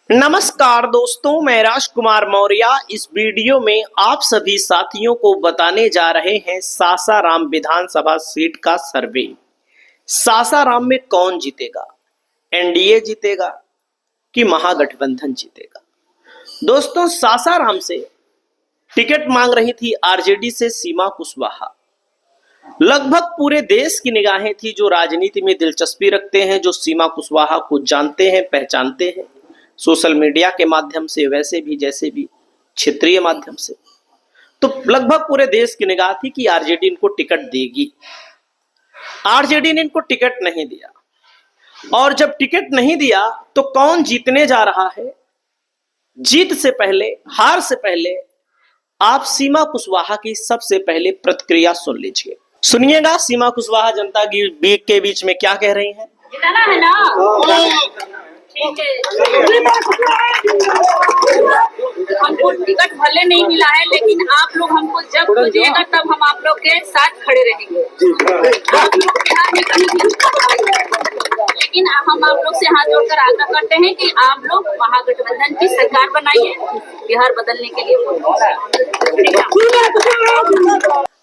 नमस्कार दोस्तों, मैं राजकुमार मौर्य इस वीडियो में आप सभी साथियों को बताने जा रहे हैं सासाराम विधानसभा सीट का सर्वे। सासाराम में कौन जीतेगा? एनडीए जीतेगा कि महागठबंधन जीतेगा? दोस्तों, सासाराम से टिकट मांग रही थी आरजेडी से सीमा कुशवाहा। लगभग पूरे देश की निगाहें थी जो राजनीति में दिलचस्पी रखते हैं, जो सीमा कुशवाहा को जानते हैं, पहचानते हैं, सोशल मीडिया के माध्यम से, वैसे भी जैसे भी क्षेत्रीय माध्यम से। तो लगभग पूरे देश की निगाह थी कि आरजेडी इनको टिकट देगी। आरजेडी ने इनको टिकट नहीं दिया, और जब टिकट नहीं दिया तो कौन जीतने जा रहा है? जीत से पहले, हार से पहले आप सीमा कुशवाहा की सबसे पहले प्रतिक्रिया सुन लीजिए। सुनिएगा सीमा कुशवाहा जनता के बीच में क्या कह रही हैं। जिताना है ना? ठीक है। हमको टिकट भले नहीं मिला है, लेकिन आप लोग हमको जब खोजिएगा तब हम आप लोग के साथ खड़े रहेंगे। आप लोग बिहार में कहीं लेकिन हम आप लोग से हाथ जोड़कर आग्रह करते हैं कि आप लोग महागठबंधन की सरकार बनाइए, बिहार बदलने के लिए।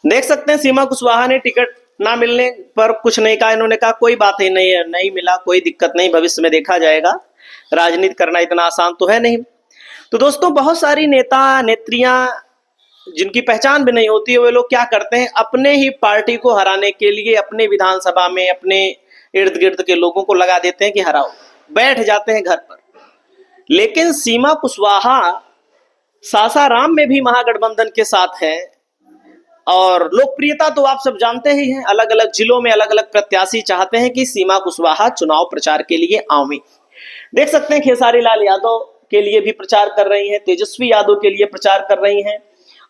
देख सकते हैं सीमा कुशवाहा ने टिकट ना मिलने पर कुछ नहीं कहा। इन्होंने कहा कोई बात ही नहीं है, नहीं मिला, कोई दिक्कत नहीं, भविष्य में देखा जाएगा, राजनीति करना इतना आसान तो है नहीं। तो दोस्तों, बहुत सारी नेता नेत्रियां जिनकी पहचान भी नहीं होती है, वे लोग क्या करते हैं, अपने ही पार्टी को हराने के लिए अपने विधानसभा में अपने इर्द गिर्द के लोगों को लगा देते हैं कि हराओ, बैठ जाते हैं घर पर। लेकिन सीमा कुशवाहा सासाराम में भी महागठबंधन के साथ है, और लोकप्रियता तो आप सब जानते ही हैं। अलग अलग जिलों में अलग अलग प्रत्याशी चाहते हैं कि सीमा कुशवाहा चुनाव प्रचार के लिए आवे। देख सकते हैं खेसारी लाल यादव के लिए भी प्रचार कर रही हैं, तेजस्वी यादव के लिए प्रचार कर रही हैं,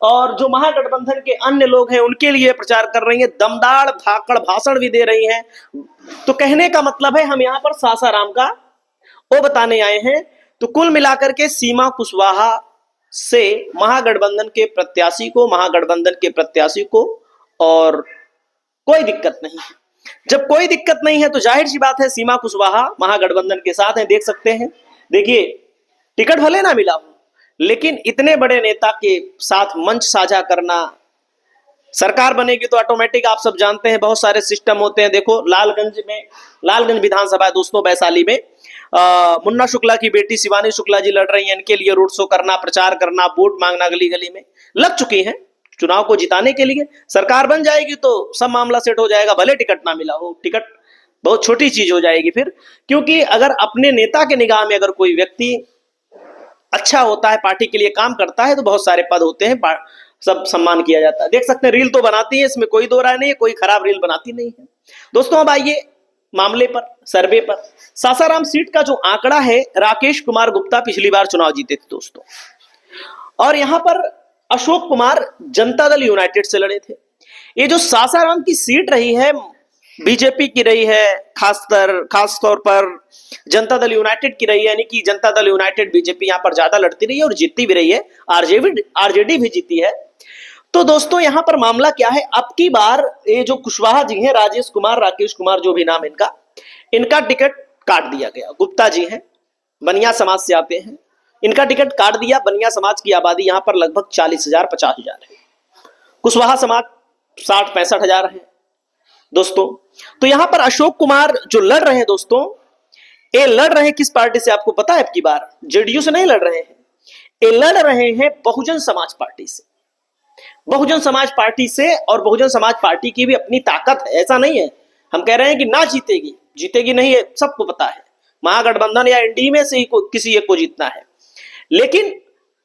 और जो महागठबंधन के अन्य लोग हैं उनके लिए प्रचार कर रही हैं, दमदार धाकड़ भाषण भी दे रही हैं। तो कहने का मतलब है, हम यहाँ पर सासाराम का वो बताने आए हैं। तो कुल मिलाकर के सीमा कुशवाहा से महागठबंधन के प्रत्याशी को और कोई दिक्कत नहीं है। जब कोई दिक्कत नहीं है तो जाहिर सी बात है सीमा कुशवाहा महागठबंधन के साथ हैं। देख सकते हैं, देखिए, टिकट भले ना मिला हो, लेकिन इतने बड़े नेता के साथ मंच साझा करना, सरकार बनेगी तो ऑटोमेटिक आप सब जानते हैं बहुत सारे सिस्टम होते हैं। देखो, लालगंज विधानसभा दोस्तों, वैशाली में मुन्ना शुक्ला की बेटी शिवानी शुक्ला जी लड़ रही हैं। इनके लिए रोड शो करना, प्रचार करना, वोट मांगना गली गली में लग चुकी हैं चुनाव को जिताने के लिए। सरकार बन जाएगी तो सब मामला सेट हो जाएगा, भले टिकट ना मिला हो। टिकट बहुत छोटी चीज हो जाएगी फिर, क्योंकि अगर अपने नेता के निगाह में अगर कोई व्यक्ति अच्छा होता है, पार्टी के लिए काम करता है, तो बहुत सारे पद होते हैं, सब सम्मान किया जाता है। देख सकते हैं, रील तो बनाती है, इसमें कोई दो राय नहीं है, कोई खराब रील बनाती नहीं है। दोस्तों, अब आइए मामले पर, सर्वे पर। सासाराम सीट का जो आंकड़ा है, राकेश कुमार गुप्ता पिछली बार चुनाव जीते थे दोस्तों, और यहां पर अशोक कुमार जनता दल यूनाइटेड से लड़े थे। ये जो सासाराम की सीट रही है, बीजेपी की रही है, खास तौर पर जनता दल यूनाइटेड की रही है। यानी कि जनता दल यूनाइटेड बीजेपी यहां पर ज्यादा लड़ती रही है और जीतती भी रही है। आरजेडी भी जीती है। तो दोस्तों, यहां पर मामला क्या है, अब की बार ये जो कुशवाहा जी हैं, राजेश कुमार, राकेश कुमार, जो भी नाम इनका टिकट काट दिया गया। गुप्ता जी हैं, बनिया समाज से आते हैं, इनका टिकट काट दिया। बनिया समाज की आबादी यहां पर लगभग 40,000 50,000 है। कुशवाहा समाज 60-65 हजार है दोस्तों। तो यहां पर अशोक कुमार जो लड़ रहे हैं दोस्तों, ये लड़ रहे हैं किस पार्टी से आपको पता है? अब की बार जेडीयू से नहीं लड़ रहे हैं, ये लड़ रहे हैं बहुजन समाज पार्टी से। बहुजन समाज पार्टी से, और बहुजन समाज पार्टी की भी अपनी ताकत है। ऐसा नहीं है हम कह रहे हैं कि ना जीतेगी नहीं है, सबको पता है। महागठबंधन या एनडीए में से ही किसी एक को जीतना है, लेकिन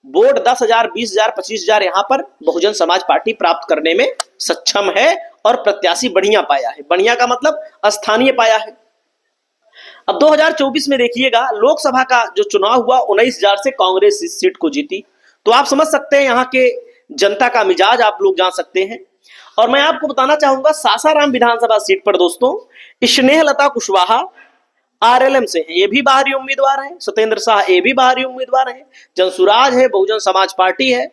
वोट 10,000 20,000 25,000 यहां पर बहुजन समाज पार्टी प्राप्त करने में सक्षम है, और प्रत्याशी बढ़िया पाया है। बढ़िया का मतलब स्थानीय पाया है। अब 2024 में देखिएगा, लोकसभा का जो चुनाव हुआ, 19,000 से कांग्रेस इस सीट को जीती। तो आप समझ सकते हैं यहाँ के जनता का मिजाज आप लोग जान सकते हैं। और मैं आपको बताना चाहूंगा, सासाराम विधानसभा सीट पर दोस्तों स्नेहलता कुशवाहा आरएलएम से है, ये भी बाहरी उम्मीदवार है। सत्येंद्र शाह, ये भी बाहरी उम्मीदवार है। जनसुराज है, बहुजन समाज पार्टी है।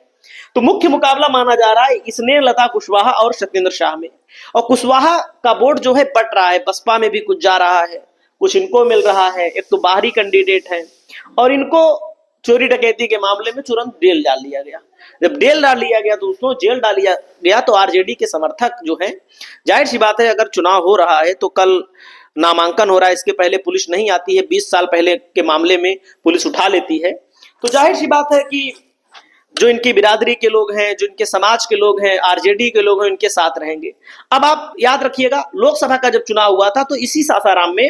तो मुख्य मुकाबला माना जा रहा है स्नेहलता कुशवाहा और सत्येंद्र शाह में। और कुशवाहा का वोट जो है बट रहा है, बसपा में भी कुछ जा रहा है, कुछ इनको मिल रहा है। एक तो बाहरी कैंडिडेट है, और इनको चोरी डकैती के मामले में तुरंत जेल डाल दिया गया। जब जेल डाल लिया गया दोस्तों, जेल डाल लिया गया तो आरजेडी के समर्थक जो है, जाहिर सी बात है अगर चुनाव हो रहा है तो कल नामांकन हो रहा है, इसके पहले पुलिस नहीं आती है, 20 साल पहले के मामले में पुलिस उठा लेती है, तो जाहिर सी बात है कि जो इनकी बिरादरी के लोग हैं, जो इनके समाज के लोग हैं, आरजेडी के लोग हैं, इनके साथ रहेंगे। अब आप याद रखिएगा, लोकसभा का जब चुनाव हुआ था तो इसी सासाराम में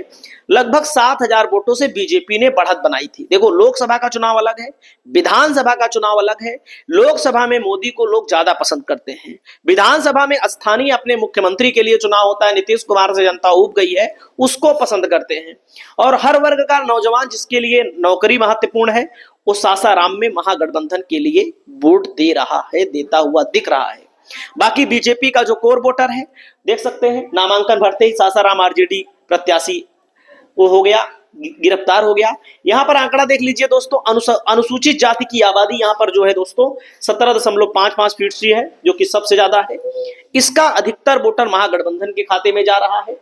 लगभग 7,000 वोटों से बीजेपी ने बढ़त बनाई थी। देखो, लोकसभा का चुनाव अलग है, विधानसभा का चुनाव अलग है। लोकसभा में मोदी को लोग ज्यादा पसंद करते हैं, विधानसभा में स्थानीय अपने मुख्यमंत्री के लिए चुनाव होता है, नीतीश कुमार से जनता ऊब गई है, उसको पसंद करते हैं। और हर वर्ग का नौजवान जिसके लिए नौकरी महत्वपूर्ण है, वो सासाराम में महागठबंधन के लिए वोट दे रहा है, देता हुआ दिख रहा है। बाकी बीजेपी का जो कोर वोटर है, देख सकते हैं नामांकन भरते ही सासाराम आरजेडी प्रत्याशी वो हो गया, गिरफ्तार हो गया। यहां पर आंकड़ा देख लीजिए दोस्तों, अनुसूचित जाति की आबादी यहां पर जो है दोस्तों 17.55% है, जो कि सबसे ज्यादा है। इसका अधिकतर वोटर महागठबंधन के खाते में जा रहा है।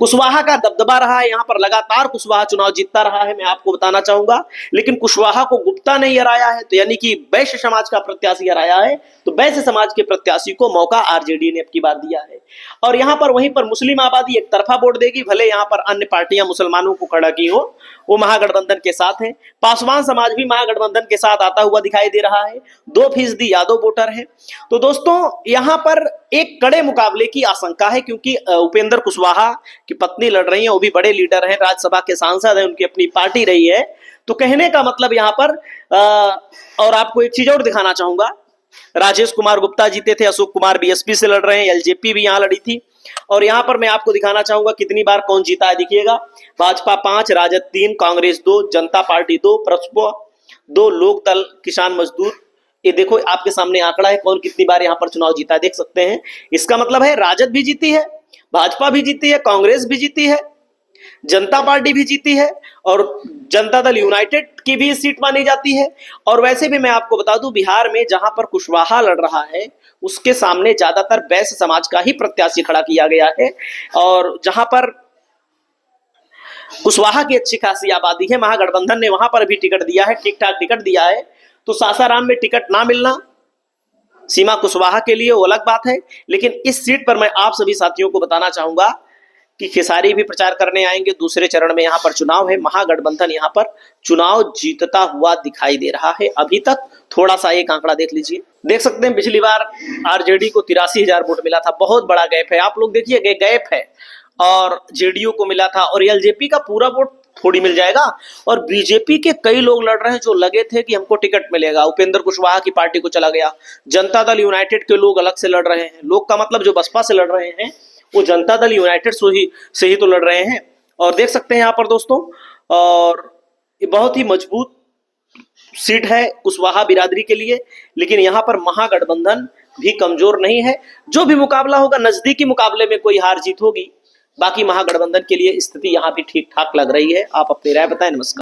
कुशवाहा का दबदबा रहा है, यहां पर लगातार कुशवाहा चुनाव जीतता रहा है, मैं आपको बताना चाहूंगा। लेकिन कुशवाहा को गुप्ता नहीं हराया है, तो यानी कि वैश्य समाज का प्रत्याशी हराया है, तो वैश्य समाज के प्रत्याशी को मौका आरजेडी ने अब की बार दिया है। और यहां पर वहीं पर मुस्लिम आबादी एक तरफा वोट देगी, भले यहां पर अन्य पार्टियां मुसलमानों को खड़ा की हो, वो महागठबंधन के साथ है। पासवान समाज भी महागठबंधन के साथ आता हुआ दिखाई दे रहा है, 2% यादव वोटर है। तो दोस्तों यहां पर एक कड़े मुकाबले की आशंका है, क्योंकि उपेंद्र कुशवाहा की पत्नी लड़ रही है, वो भी बड़े लीडर हैं, राज्यसभा के सांसद हैं, उनकी अपनी पार्टी रही है। तो कहने का मतलब यहां पर और आपको एक चीज और दिखाना चाहूंगा, राजेश कुमार गुप्ता जीते थे, अशोक कुमार बीएसपी से लड़ रहे हैं, एलजेपी भी यहां लड़ी थी। और यहां पर मैं आपको दिखाना चाहूंगा कितनी बार कौन जीता है, देखिएगा, भाजपा 5, राजद 3, कांग्रेस 2, जनता पार्टी 2, प्रसपा 2, लोक दल किसान मजदूर। ये देखो आपके सामने आंकड़ा है, कौन कितनी बार यहां पर चुनाव जीता है, देख सकते हैं। इसका मतलब है राजद भी जीती है, भाजपा भी जीती है, कांग्रेस भी जीती है, जनता पार्टी भी जीती है, और जनता दल यूनाइटेड की भी सीट मानी जाती है। और वैसे भी मैं आपको बता दूं, बिहार में जहां पर कुशवाहा लड़ रहा है, उसके सामने ज्यादातर वैश्य समाज का ही प्रत्याशी खड़ा किया गया है। और जहां पर कुशवाहा की अच्छी खासी आबादी है, महागठबंधन ने वहां पर भी टिकट दिया है, ठीक ठाक टिकट दिया है। तो सासाराम में टिकट ना मिलना सीमा कुशवाहा के लिए वो अलग बात है। लेकिन इस सीट पर मैं आप सभी साथियों को बताना चाहूंगा कि खेसारी भी प्रचार करने आएंगे, दूसरे चरण में यहां पर चुनाव है, महागठबंधन यहां पर चुनाव जीतता हुआ दिखाई दे रहा है अभी तक। थोड़ा सा एक आंकड़ा देख लीजिए, देख सकते हैं पिछली बार आरजेडी को 83,000 वोट मिला था, बहुत बड़ा गैप है, आप लोग देखिए गैप है। और जेडीयू को मिला था, और एलजेपी का पूरा वोट थोड़ी मिल जाएगा। और बीजेपी के कई लोग लड़ रहे हैं जो लगे थे कि हमको टिकट मिलेगा, उपेंद्र कुशवाहा की पार्टी को चला गया। जनता दल यूनाइटेड के लोग अलग से लड़ रहे हैं, लोग का मतलब जो बसपा से लड़ रहे हैं वो जनता दल यूनाइटेड से ही तो लड़ रहे हैं। और देख सकते हैं यहाँ पर दोस्तों, और ये बहुत ही मजबूत सीट है कुशवाहा बिरादरी के लिए। लेकिन यहाँ पर महागठबंधन भी कमजोर नहीं है, जो भी मुकाबला होगा नजदीकी मुकाबले में कोई हार जीत होगी। बाकी महागठबंधन के लिए स्थिति यहाँ भी ठीक ठाक लग रही है। आप अपनी राय बताएं। नमस्कार।